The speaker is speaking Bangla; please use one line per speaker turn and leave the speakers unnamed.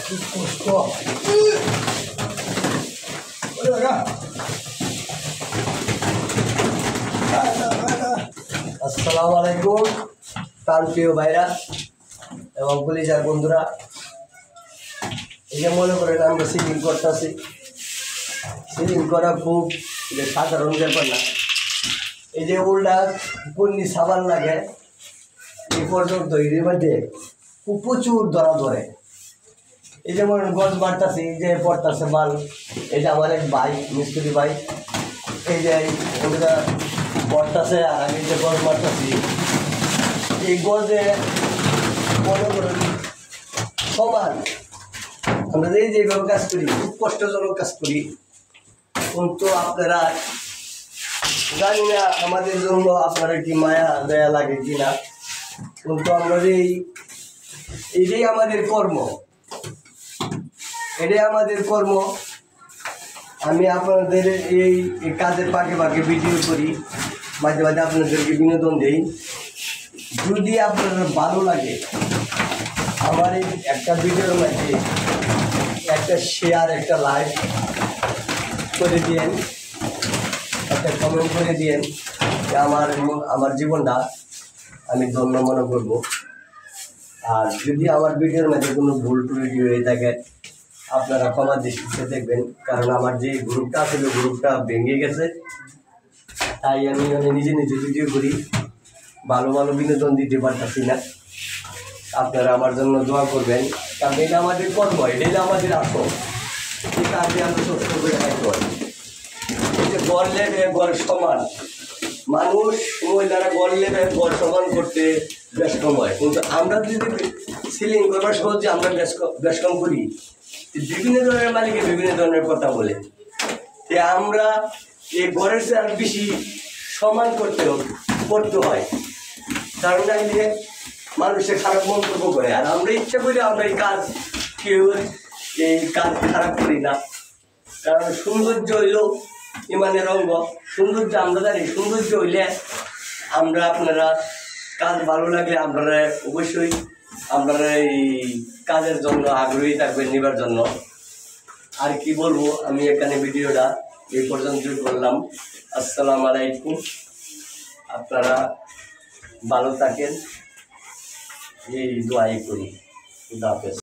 কষ্ট। আসসালামু আলাইকুম প্রিয় ভাইরা এবং পুলিশের বন্ধুরা। এই যে মনে করেন আমরা সিলিং করতেছি, সিলিং করা খুব সাধারণ ব্যাপার না। এই যে উল্টা পন্নি সাবান লাগে এই পর্যন্ত এর মধ্যে খুব প্রচুর ধরা ধরে। এই যে মনে গজ বাড়তেছি, এই যে পড়তেছে মাল, এটা আমার এক ভাই মিস্ত্রি ভাই, এই যে ওটা পড়তেছে আর আমি যে গজ মারতেছি। এই গজে মনে করেন সমান আমরা যেভাবে কাজ করি খুব কষ্টজনক কাজ করি, কিন্তু আপনারা জানি না আমাদের জন্য আপনারা কি মায়া দয়া লাগে কি না, কিন্তু আমরা এটাই আমাদের কর্ম, এটাই আমাদের কর্ম। আমি আপনাদের এই কাজের পাকে পাকে ভিডিও করি, মাঝে মাঝে আপনাদেরকে বিনোদন দিই। যদি আপনার ভালো লাগে আমার এই একটা ভিডিওর মধ্যে একটা শেয়ার, একটা লাইক করে দিয়েন, একটা কমেন্ট করে দিয়েন যে আমার জীবনটা আমি ধন্য মনে করব। আর যদি আমার ভিডিওর মধ্যে কোনো ভুল ত্রুটি হয়ে থাকে আপনারা ক্ষমা দৃষ্টিতে দেখবেন, কারণ আমার যে গ্রুপটা ছিল গ্রুপটা ভেঙে গেছে, তাই আমি নিজে নিজে ভিডিও করি, ভালো ভালো বিনোদন দিতে পারতেছি না। আপনারা আমার জন্য দোয়া করবেন, কারণ এটা আমাদের কর্ম, এটাই আমাদের আসল, এই কাজে আমরা সত্য করে থাকতে পারি। এই যে গড় লেবে গড় সমান, মানুষ মহিলারা গড় লেবে গড় সমান করতে ব্যস্ত হয়, কিন্তু আমরা যদি সিলিং করবার সহজ যে আমরা ব্যস্ত করি, বিভিন্ন ধরনের মালিকে বিভিন্ন ধরনের কথা বলে, যে আমরা এই গড়ের চেয়ে আর বেশি সমান করতে হয়, কারণ যে মানুষের খারাপ মন্তব্য করে। আর আমরা ইচ্ছা করি আমরা এই কাজ খারাপ করি না, কারণ সৌন্দর্য হইল ইমানের অঙ্গ। সৌন্দর্য আমরা জানি, সৌন্দর্য হইলে আমরা আপনারা কাজ ভালো লাগলে আপনারা অবশ্যই আপনারা এই কাজের জন্য আগ্রহী থাকবেন নেবার জন্য। আর কি বলবো, আমি এখানে ভিডিওটা এই পর্যন্তই করলাম। আসসালামু আলাইকুম, আপনারা ভালো থাকেন এই দোয়াই করি। খুদা হাফেজ।